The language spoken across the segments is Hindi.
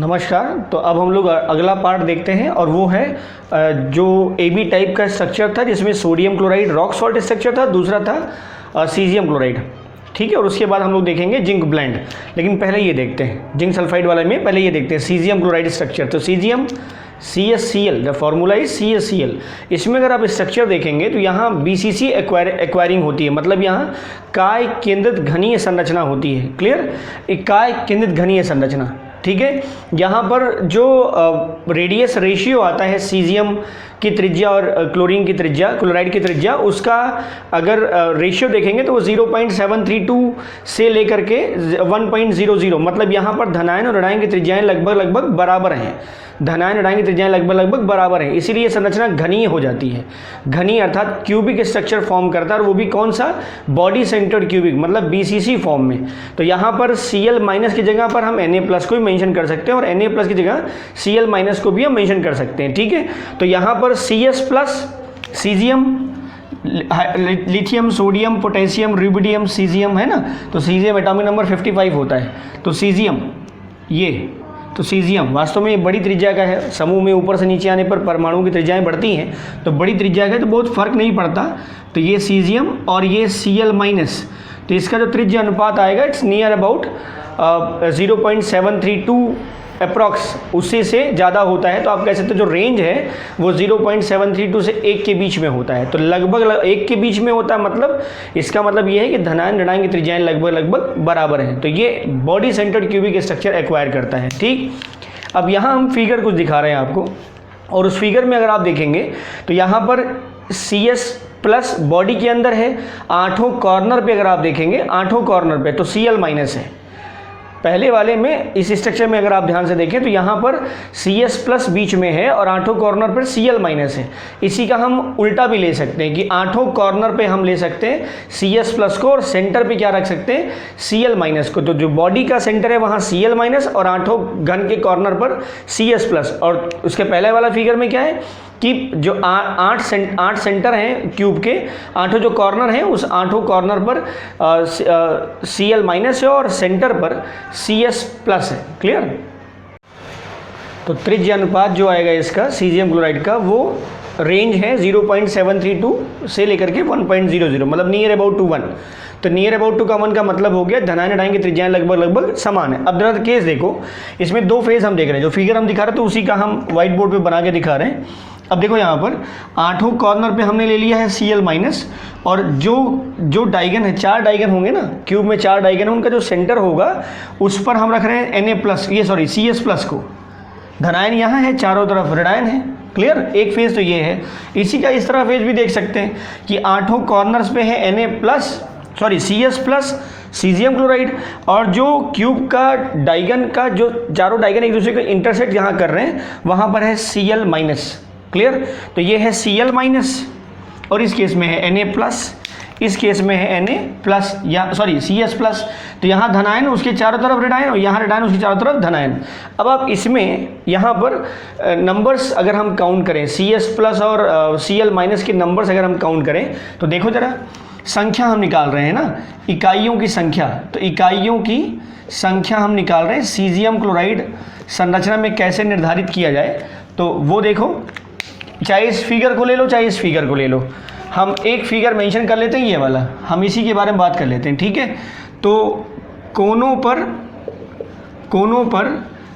नमस्कार। तो अब हम लोग अगला पार्ट देखते हैं और वो है जो AB टाइप का स्ट्रक्चर था जिसमें sodium chloride rock salt structure था, दूसरा था सीजियम क्लोराइड। ठीक है, और उसके बाद हम लोग देखेंगे जिंक ब्लेंड। लेकिन पहले ये देखते हैं जिंक सल्फाइड वाले में, पहले ये देखते हैं सीजियम क्लोराइड स्ट्रक्चर। तो caesium CaCl, the formula is CaCl। इसमें अगर आप स्ट्रक्चर देखेंगे तो यहाँ BCC एक्वायरिंग होती है, मतलब यहाँ काय केंद्रित घनीय संरचना होती है। क्लियर, एक काय केंद्रित घनीय संरचना। ठीक है, यहाँ पर जो रेडियस रेशियो आता है सीजियम की त्रिज्या और क्लोरीन की त्रिज्या, क्लोराइड की त्रिज्या, उसका अगर रेशियो देखेंगे तो वो 0.732 से लेकर के 1.00, मतलब यहाँ पर धनायन और ऋणायन की त्रिज्याएं लगभग बराबर हैं। धनायन ऋणायन की त्रिज्याएं लगभग बराबर हैं, इसीलिए संरचना घनीय हो जाती है। घनीय अर्थात क्यूबिक स्ट्रक्चर फॉर्म करता है, और वो भी कौन सा, बॉडी सेंटर्ड क्यूबिक, मतलब BCC फॉर्म में। तो यहाँ पर Cl- की जगह पर हम Na+ को भी मेंशन कर सकते हैं और Na+ की जगह Cl- को भी हम मेंशन कर सकते हैं। ठीक है, तो यहाँ पर CS+, caesium, lithium, sodium, potassium, rubidium, caesium है ना। तो सीजियम एटॉमिक नंबर 55 होता है। तो सीजियम, ये तो सीजियम वास्तव में बड़ी त्रिज्या का है। समूह में ऊपर से नीचे आने पर परमाणु की त्रिज्याएं बढ़ती हैं, तो बड़ी त्रिज्या का है तो बहुत फर्क नहीं पड़ता। तो ये सीजियम और ये Cl-, तो इसका जो त्रिज्या अनुपात आएगा इट्स नियर अबाउट 0.732 अप्रॉक्स, उससे से ज़्यादा होता है। तो आप कह सकते हो जो रेंज है वो 0.732 से 1 के बीच में होता है। तो लगभग 1 के बीच में होता है, मतलब इसका मतलब ये है कि धनायन ऋणायन की त्रिज्याएं लगभग बराबर हैं। तो ये body centred cubic structure acquire करता है। ठीक, अब यहाँ हम फिगर कुछ दिखा रहे हैं आपको, और उस फिगर में अगर आप देखेंगे तो यहाँ पर CS+ बॉडी के अंदर है। 8 कॉर्नर पे अगर आप देखेंगे, 8 कॉर्नर पे तो Cl- है। पहले वाले में इस स्ट्रक्चर में अगर आप ध्यान से देखें तो यहाँ पर CS+ बीच में है और 8 कॉर्नर पर Cl- है। इसी का हम उल्टा भी ले सकते हैं कि 8 कॉर्नर पे हम ले सकते हैं CS+ को और सेंटर पे क्या रख सकते हैं, Cl- को। तो जो बॉडी का सेंटर है वहाँ Cl- और 8 घन के कॉर्नर पर CS+। और उसके पहले वाला फिगर में क्या है कि जो 8 सेंटर हैं क्यूब के, 8 जो कॉर्नर हैं उस 8 कॉर्नर पर Cl- है और सेंटर पर CS+ है। क्लियर, तो त्रिज्या अनुपात जो आएगा इसका सीजियम क्लोराइड का वो रेंज है 0.732 से लेकर के 1.00, मतलब नियर अबाउट टू 1। तो नियर अबाउट टू का 1 का मतलब हो गया धनायन ऋणायन की त्रिज्याएं लगभग समान है। अब जरा केस देखो, इसमें 2 फेज हम देख रहे हैं। जो फिगर हम दिखा रहे हैं तो उसी का हम व्हाइट बोर्ड पे बना के दिखा रहे हैं। अब देखो यहाँ पर 8 कॉर्नर पे हमने ले लिया है Cl-, और जो डाइगन है, 4 डाइगन होंगे ना, क्यूब में 4 डाइगन है, उनका जो सेंटर होगा उस पर हम रख रहे हैं CS+ को। धनायन यहाँ है, चारों तरफ ऋणायन है। क्लियर, एक फेज तो ये है। इसी का इस तरह फेज भी देख सकते हैं कि 8 कॉर्नर्स पे है CS+, सीजियम क्लोराइड, और जो क्यूब का डाइगन का जो चारों डाइगन एक दूसरे को इंटरसेक्ट जहाँ कर रहे हैं वहाँ पर है Cl-। क्लियर, तो ये है Cl-, और इस केस में है Na+, इस केस में है Na+, या CS+। तो यहाँ धनायन, उसके चारों तरफ ऋणायन, और यहाँ ऋणायन, उसके चारों तरफ धनायन। अब आप इसमें यहाँ पर नंबर्स अगर हम काउंट करें, CS+ और Cl- के नंबर्स अगर हम काउंट करें तो देखो जरा, संख्या हम निकाल रहे हैं ना, इकाइयों की संख्या। तो इकाइयों की संख्या हम निकाल रहे हैं सीजियम क्लोराइड संरचना में कैसे निर्धारित किया जाए। तो वो देखो, चाहे इस फिगर को ले लो चाहे इस फिगर को ले लो, हम एक फिगर मेंशन कर लेते हैं, ये वाला, हम इसी के बारे में बात कर लेते हैं। ठीक है, तो कोनों पर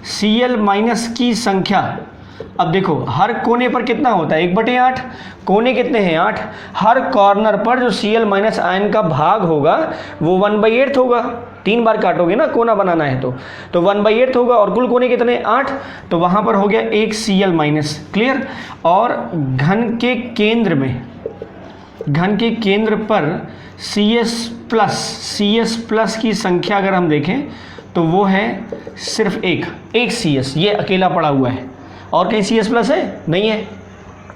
Cl- की संख्या, अब देखो हर कोने पर कितना होता है, 1/8। कोने कितने हैं, 8। हर कॉर्नर पर जो Cl- आयन का भाग होगा वो 1/8 होगा। 3 बार काटोगे ना, कोना बनाना है तो 1/8 होगा, और कुल कोने कितने, 8। तो वहाँ पर हो गया एक Cl-। क्लियर, और घन के केंद्र पर CS+ की संख्या अगर हम देखें तो वो है सिर्फ एक CS, ये अकेला पड़ा हुआ है, और कहीं CS+ है नहीं है।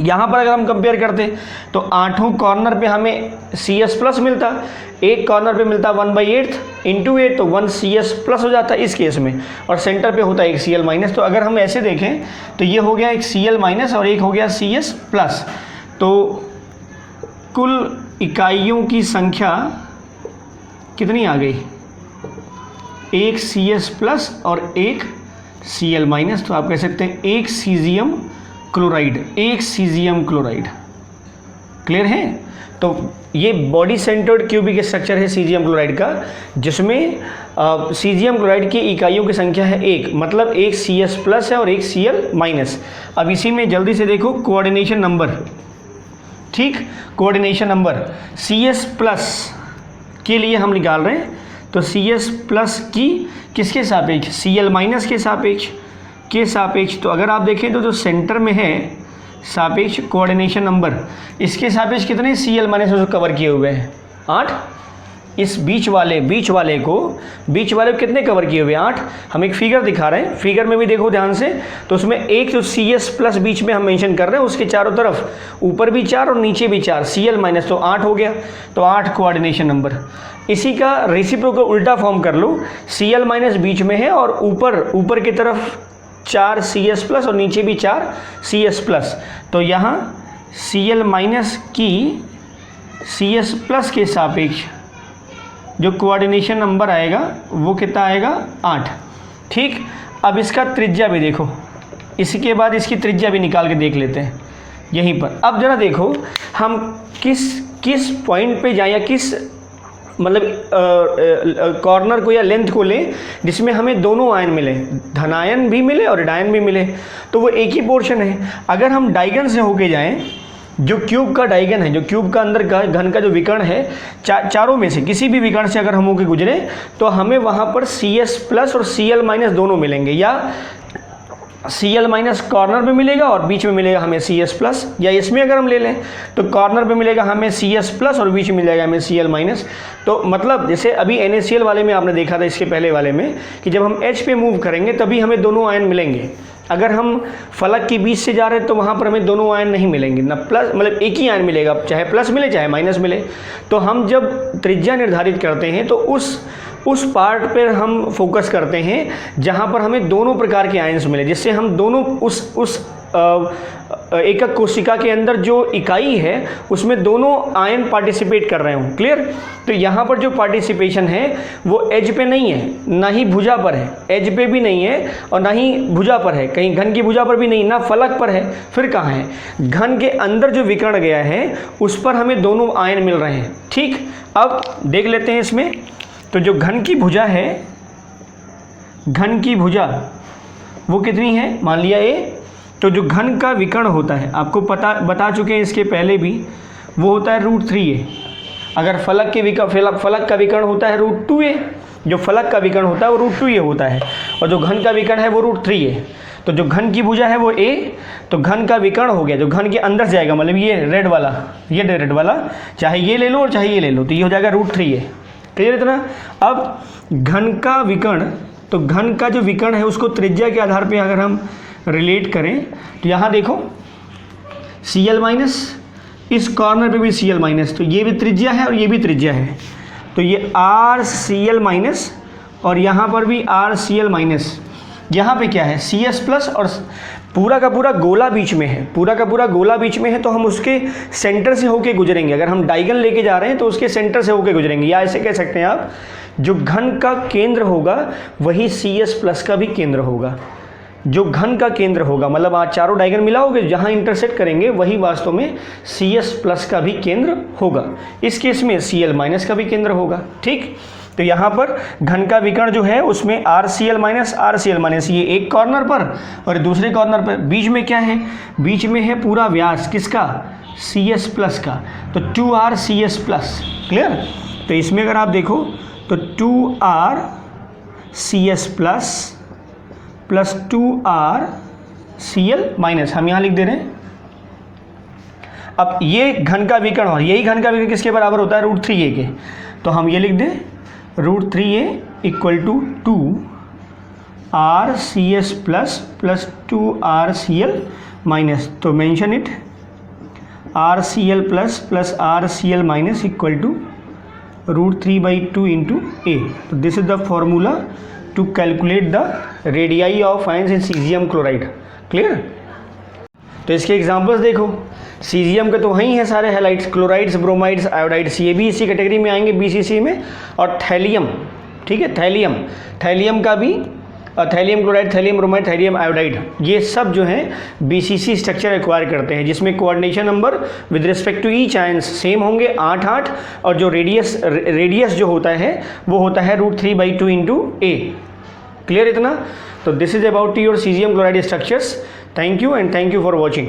यहाँ पर अगर हम कंपेयर करते तो 8 कॉर्नर पे हमें CS+ मिलता, एक कॉर्नर पे मिलता 1/8 इंटू 8, तो 1 CS+ हो जाता इस केस में, और सेंटर पे होता एक Cl-। तो अगर हम ऐसे देखें तो ये हो गया एक Cl- और एक हो गया CS+। तो कुल इकाइयों की संख्या कितनी आ गई, एक CS+ और एक Cl माइनस, तो आप कह सकते हैं एक सीजियम क्लोराइड, एक सीजियम क्लोराइड। क्लियर है? तो ये बॉडी सेंटर्ड क्यूबिक स्ट्रक्चर है सीजियम क्लोराइड का, जिसमें सीजियम क्लोराइड की इकाइयों की संख्या है एक, मतलब एक Cs प्लस है और एक Cl माइनस। अब इसी में जल्दी से देखो कोऑर्डिनेशन नंबर, ठीक, कोऑर्डिनेशन नंबर Cs प्लस के लिए हम निकाल रहे हैं, तो Cs प्लस की किसके सापेक्ष, Cl माइनस के सापेक्ष तो अगर आप देखें तो जो सेंटर में है सापेक्ष कोऑर्डिनेशन नंबर, इसके सापेक्ष कितने Cl माइनस उसको कवर किए हुए हैं 8। इस बीच वाले को कितने कवर किए हुए हैं 8। हम एक फिगर दिखा रहे हैं, फिगर में भी देखो ध्यान से, तो उसमें एक जो Cs प्लस बीच में हम मेंशन कर रहे हैं, उसके चारों तरफ ऊपर भी 4 और नीचे भी 4, Cl माइनस तो 8 हो गया, तो 8 कोऑर्डिनेशन नंबर। इसी का रेसिप्रोकल उल्टा फॉर्म कर लो, Cl माइनस बीच में है और ऊपर की तरफ 4 Cs प्लस और नीचे भी 4 Cs प्लस, तो यहाँ Cl माइनस की Cs प्लस के सापेक्ष जो कोऑर्डिनेशन नंबर आएगा वो कितना आएगा 8। ठीक, अब इसका त्रिज्या भी देखो, इसके बाद इसकी त्रिज्या भी निकाल के देख लेते हैं यहीं पर। अब जरा देखो हम किस पॉइंट पे जाएं, या किस मतलब कॉर्नर को या लेंथ को लें जिसमें हमें दोनों आयन मिले, धनायन भी मिले और ऋणायन भी मिले, तो वो एक ही पोर्शन है। अगर हम डायगन से होके जाएं, जो क्यूब का डायगन है, जो क्यूब का अंदर का घन का जो विकर्ण है, चारों में से किसी भी विकर्ण से अगर हम होके गुजरे तो हमें वहाँ पर Cs प्लस और Cl माइनस दोनों मिलेंगे, या Cl माइनस कॉर्नर पे मिलेगा और बीच में मिलेगा हमें Cs प्लस, या इसमें अगर हम ले लें तो कॉर्नर पे मिलेगा हमें Cs प्लस और बीच में मिल जाएगा हमें Cl माइनस। तो मतलब जैसे अभी NaCl वाले में आपने देखा था, इसके पहले वाले में, कि जब हम H पे मूव करेंगे तभी हमें दोनों आयन मिलेंगे। अगर हम फलक के बीच से जा रहे हैं तो वहाँ पर हमें दोनों आयन नहीं मिलेंगे, ना प्लस, मतलब एक ही आयन मिलेगा, चाहे प्लस मिले चाहे माइनस मिले। तो हम जब त्रिज्या निर्धारित करते हैं तो उस पार्ट पर हम फोकस करते हैं जहाँ पर हमें दोनों प्रकार के आयन्स मिले, जिससे हम दोनों उस एकक कोशिका के अंदर जो इकाई है उसमें दोनों आयन पार्टिसिपेट कर रहे हों। क्लियर? तो यहाँ पर जो पार्टिसिपेशन है वो एज पे नहीं है, ना ही भुजा पर है, एज पे भी नहीं है और ना ही भुजा पर है, कहीं घन की भुजा पर भी नहीं, ना फलक पर है, फिर कहाँ है? घन के अंदर जो विकर्ण गया है उस पर हमें दोनों आयन मिल रहे हैं। ठीक, अब देख लेते हैं इसमें। तो जो घन की भुजा है, घन की भुजा वो कितनी है, मान लिया A, तो जो घन का विकर्ण होता है, आपको बता चुके हैं इसके पहले भी, वो होता है √3a। अगर फलक का विकर्ण होता है √2a, जो फलक का विकर्ण होता है वो √2a होता है, और जो घन का विकर्ण है वो √3a। तो जो घन की भुजा है वो A, तो घन का विकर्ण हो गया जो घन के अंदर जाएगा, मतलब ये रेड वाला, चाहे ये ले लो और चाहे ये ले लो, तो ये हो जाएगा √3a। क्लियर इतना? अब घन का विकर्ण, तो घन का जो विकर्ण है उसको त्रिज्या के आधार पे अगर हम रिलेट करें तो यहाँ देखो Cl माइनस, इस कॉर्नर पे भी Cl माइनस, तो ये भी त्रिज्या है और ये भी त्रिज्या है, तो ये RCl माइनस और यहाँ पर भी RCl माइनस। यहाँ पे क्या है Cs प्लस, और पूरा का पूरा गोला बीच में है, तो हम उसके सेंटर से होके गुजरेंगे। अगर हम डायगन लेके जा रहे हैं तो उसके सेंटर से होके गुजरेंगे, या ऐसे कह सकते हैं आप, जो घन का केंद्र होगा वही Cs प्लस का भी केंद्र होगा। जो घन का केंद्र होगा, मतलब आज चारों डायगन मिलाओगे, जहाँ इंटरसेक्ट करेंगे वही वास्तव में Cs प्लस का भी केंद्र होगा। इस केस में Cl माइनस का भी केंद्र होगा। ठीक, तो यहाँ पर घन का विकर्ण जो है उसमें RCl माइनस ये एक कॉर्नर पर और दूसरे कॉर्नर पर, बीच में क्या है, बीच में है पूरा व्यास किसका, Cs प्लस का, तो 2RCs प्लस। क्लियर? तो इसमें अगर आप देखो तो 2RCs प्लस 2RCl माइनस, हम यहाँ लिख दे रहे हैं। अब ये घन का विकर्ण, और यही घन का विकर्ण किसके बराबर होता है, √3a के, तो हम ये लिख दें √3a equal to 2RCs plus 2RCl minus, तो mention it, RCl plus RCl minus equal to √3/2 into a। तो this is the formula to calculate the radii of ions in caesium chloride. Clear? तो इसके एग्जांपल्स देखो, सीजियम के तो वहीं हैं सारे हैलाइड्स, क्लोराइड्स, ब्रोमाइड्स, आयोडाइड्स, ये भी इसी कैटेगरी में आएंगे BCC में। और थैलियम, ठीक है, थैलियम का भी thallium chloride, thallium bromide, thallium iodide, ये सब जो हैं BCC स्ट्रक्चर एक्वायर करते हैं, जिसमें coordination number with respect to each ions same होंगे 8 और जो रेडियस जो होता है वो होता है √3/2 इंटू A। क्लियर इतना? तो this is about your caesium chloride structures. Thank you and thank you for watching.